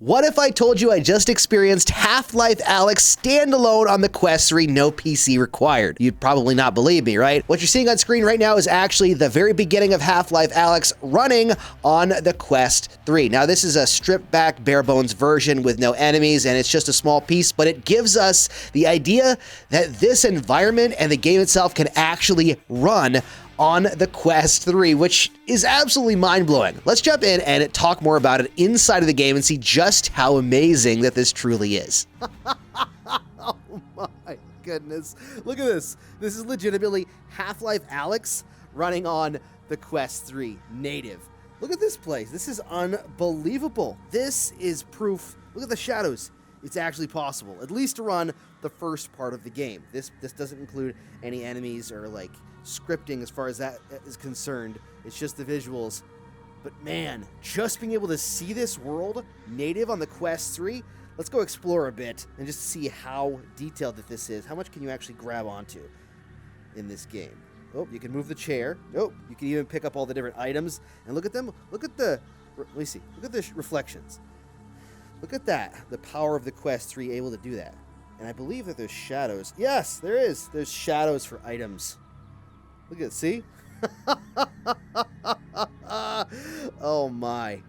What if I told you I just experienced Half-Life Alyx standalone on the Quest 3, no PC required? You'd probably not believe me, right? What you're seeing on screen right now is actually the very beginning of Half-Life Alyx running on the Quest 3. Now, this is a stripped-back, bare-bones version with no enemies, and it's just a small piece, but it gives us the idea that this environment and the game itself can actually run on the Quest 3, which is absolutely mind-blowing. Let's jump in and talk more about it inside of the game and see just how amazing that this truly is. Oh my goodness. Look at this. This is legitimately Half-Life Alyx running on the Quest 3 native. Look at this place. This is unbelievable. This is proof. Look at the shadows. It's actually possible, at least to run the first part of the game. This doesn't include any enemies or like scripting as far as that is concerned. It's just the visuals. But man, just being able to see this world native on the Quest 3, let's go explore a bit and just see how detailed that this is. How much can you actually grab onto in this game? Oh, you can move the chair. Oh, you can even pick up all the different items and look at them. Look at the, let me see, look at the reflections. Look at that, the power of the Quest 3 able to do that. And I believe that there's shadows. Yes, there is. There's shadows for items. Look at it, see? Oh my.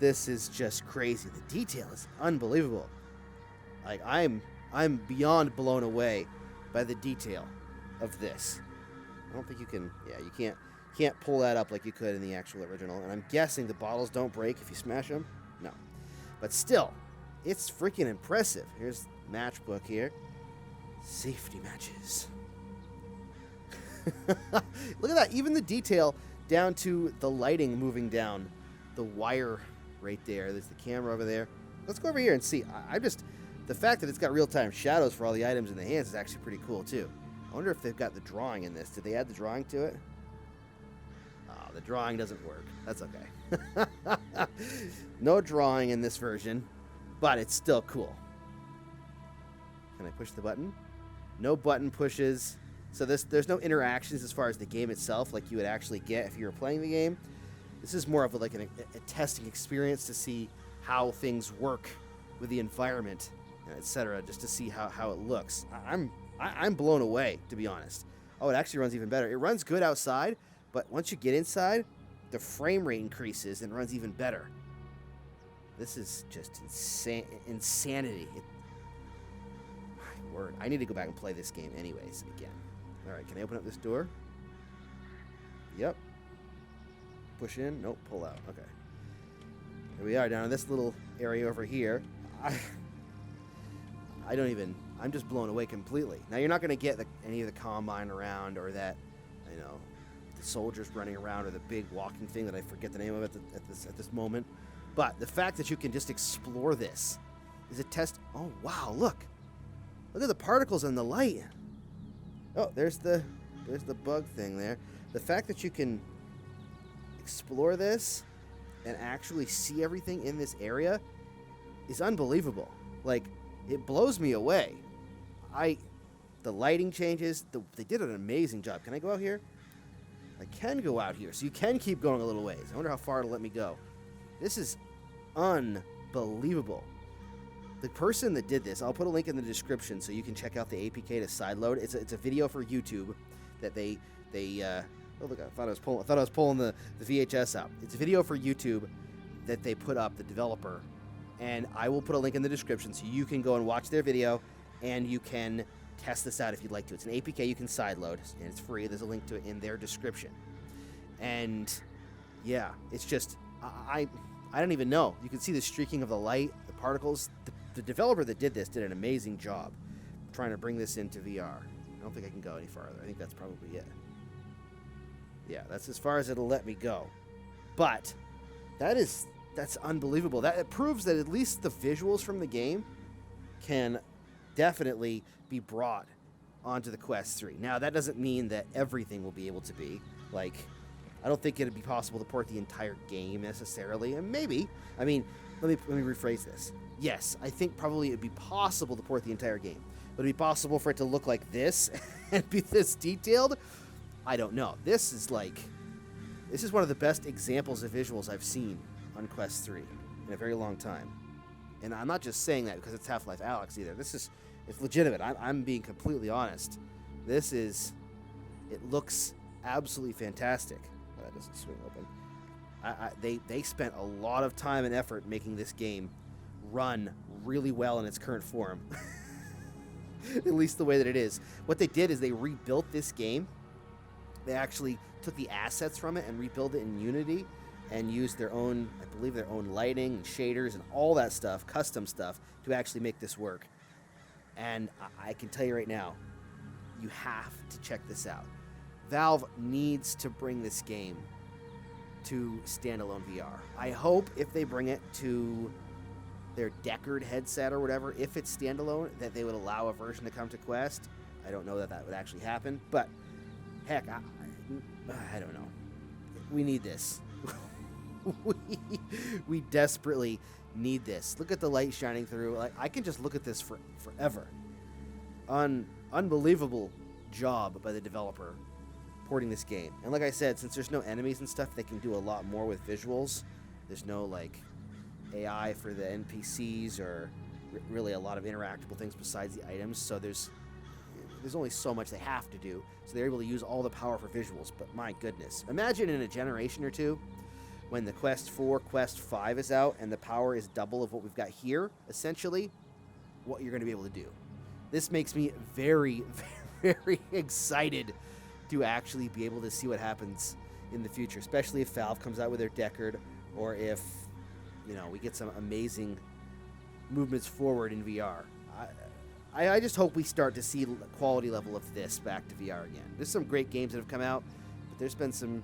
This is just crazy. The detail is unbelievable. Like I'm beyond blown away by the detail of this. I don't think you can, yeah, you can't pull that up like you could in the actual original. And I'm guessing the bottles don't break if you smash them. No. But still, it's freaking impressive. Here's the matchbook here. Safety matches. Look at that. Even the detail down to the lighting moving down the wire right there. There's the camera over there. Let's go over here and see. The fact that it's got real-time shadows for all the items in the hands is actually pretty cool too. I wonder if they've got the drawing in this. Did they add the drawing to it? Oh, the drawing doesn't work. That's okay. No drawing in this version, but it's still cool. Can I push the button? No button pushes. So there's no interactions as far as the game itself like you would actually get if you were playing the game. This is more of a testing experience to see how things work with the environment, etc., just to see how it looks. I'm blown away, to be honest. Oh, it actually runs even better. It runs good outside, but once you get inside, the frame rate increases and runs even better. This is just insanity. My word. I need to go back and play this game anyways again. All right, can I open up this door? Yep. Push in. Nope, pull out. Okay. Here we are down in this little area over here. I'm just blown away completely. Now, you're not going to get any of the combine around or that, the soldiers running around or the big walking thing that I forget the name of at this moment. But the fact that you can just explore this is a test. Oh, wow, look. Look at the particles and the light. Oh, there's the bug thing there. The fact that you can explore this and actually see everything in this area is unbelievable. Like, it blows me away. The lighting changes. They did an amazing job. Can I go out here? I can go out here, so you can keep going a little ways. I wonder how far it'll let me go. This is unbelievable. The person that did this, I'll put a link in the description so you can check out the APK to sideload. It's a video for YouTube that they oh look, I thought I was pulling the VHS out. It's a video for YouTube that they put up, the developer, and I will put a link in the description so you can go and watch their video and you can test this out if you'd like to. It's an APK you can sideload and it's free. There's a link to it in their description. And yeah, it's just I don't even know. You can see the streaking of the light, the particles. The developer that did this did an amazing job trying to bring this into VR. I don't think I can go any farther. I think that's probably it. Yeah, that's as far as it'll let me go. But that's unbelievable. It proves that at least the visuals from the game can definitely be brought onto the Quest 3. Now, that doesn't mean that everything will be able to be. Like, I don't think it'd be possible to port the entire game necessarily. And maybe, let me rephrase this. Yes, I think probably it'd be possible to port the entire game. But it'd be possible for it to look like this and be this detailed? I don't know. This is one of the best examples of visuals I've seen on Quest 3 in a very long time. And I'm not just saying that because it's Half-Life Alyx either. It's legitimate. I'm being completely honest. It looks absolutely fantastic. Oh, that doesn't swing open. They spent a lot of time and effort making this game run really well in its current form. At least the way that it is. What they did is they rebuilt this game. They actually took the assets from it and rebuilt it in Unity and used their own, I believe, their own lighting and shaders and all that stuff, custom stuff, to actually make this work. And I can tell you right now, you have to check this out. Valve needs to bring this game to standalone VR. I hope if they bring it to their Deckard headset or whatever, if it's standalone, that they would allow a version to come to Quest. I don't know that would actually happen, but heck, I don't know. We need this. we desperately need this. Look at the light shining through. Like, I can just look at this forever. Unbelievable job by the developer porting this game. And like I said, since there's no enemies and stuff, they can do a lot more with visuals. There's no like AI for the NPCs or really a lot of interactable things besides the items. So there's only so much they have to do. So they're able to use all the power for visuals. But my goodness, imagine in a generation or two when the Quest 4, Quest 5 is out and the power is double of what we've got here, essentially, what you're going to be able to do. This makes me very, very excited to actually be able to see what happens in the future, especially if Valve comes out with their Deckard, or if, you know, we get some amazing movements forward in VR. I just hope we start to see the quality level of this back to VR again. There's some great games that have come out, but there's been some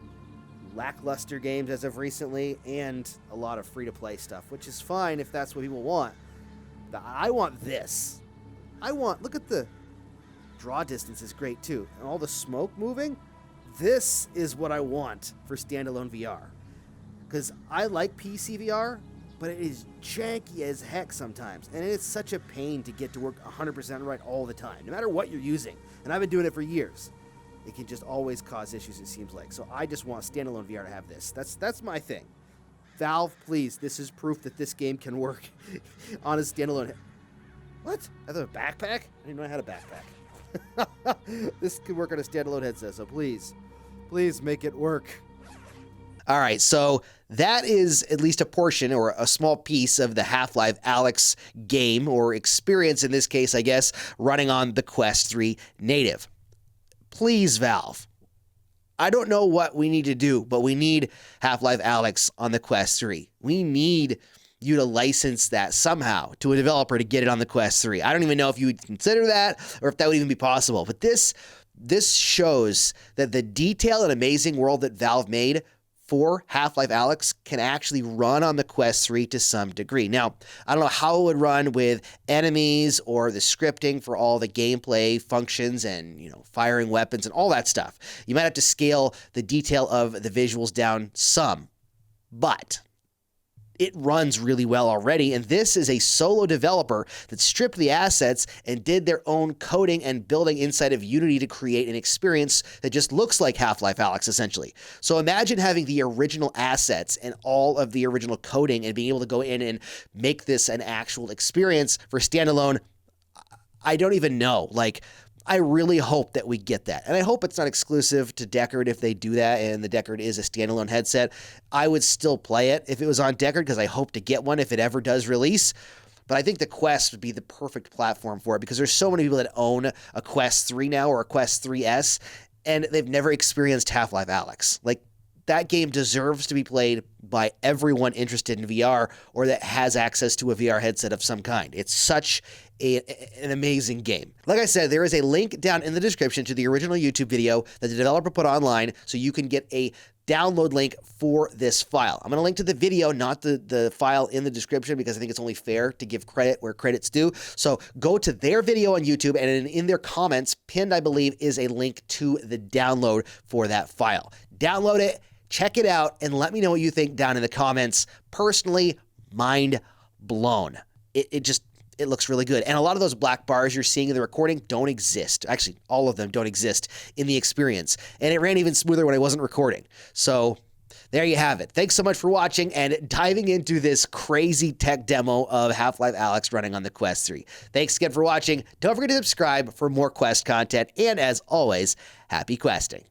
lackluster games as of recently, and a lot of free-to-play stuff, which is fine if that's what people want. But I want this. Look at the draw distance is great too, and all the smoke moving. This is what I want for standalone VR, because I like PC VR, but it is janky as heck sometimes, and it's such a pain to get to work 100% right all the time, no matter what you're using. And I've been doing it for years. It can just always cause issues, it seems like. So I just want standalone VR to have this. That's my thing. Valve, please, this is proof that this game can work on a standalone. What? I thought a backpack? I didn't know I had a backpack. This could work on a standalone headset, so please make it work. All right, so that is at least a portion or a small piece of the Half-Life Alyx game, or experience in this case, I guess, running on the Quest 3 native. Please, Valve. I don't know what we need to do, but we need Half-Life Alyx on the Quest 3. We need you to license that somehow to a developer to get it on the Quest 3. I don't even know if you would consider that or if that would even be possible. But this shows that the detailed and amazing world that Valve made for Half-Life Alyx can actually run on the Quest 3 to some degree. Now, I don't know how it would run with enemies or the scripting for all the gameplay functions and, you know, firing weapons and all that stuff. You might have to scale the detail of the visuals down some, but it runs really well already, and this is a solo developer that stripped the assets and did their own coding and building inside of Unity to create an experience that just looks like Half-Life Alyx, essentially. So imagine having the original assets and all of the original coding and being able to go in and make this an actual experience for standalone. I don't even know. Like, I really hope that we get that. And I hope it's not exclusive to Deckard if they do that and the Deckard is a standalone headset. I would still play it if it was on Deckard, because I hope to get one if it ever does release. But I think the Quest would be the perfect platform for it, because there's so many people that own a Quest 3 now or a Quest 3S, and they've never experienced Half-Life Alyx. Like, that game deserves to be played by everyone interested in VR or that has access to a VR headset of some kind. It's such an amazing game. Like I said, there is a link down in the description to the original YouTube video that the developer put online, so you can get a download link for this file. I'm going to link to the video, not the file in the description, because I think it's only fair to give credit where credit's due. So go to their video on YouTube, and in their comments, pinned, I believe, is a link to the download for that file. Download it, check it out, and let me know what you think down in the comments. Personally, mind blown. It looks really good. And a lot of those black bars you're seeing in the recording don't exist. Actually, all of them don't exist in the experience. And it ran even smoother when I wasn't recording. So There you have it. Thanks so much for watching and diving into this crazy tech demo of Half-Life Alyx running on the Quest 3. Thanks again for watching. Don't forget to subscribe for more Quest content, and as always, happy questing.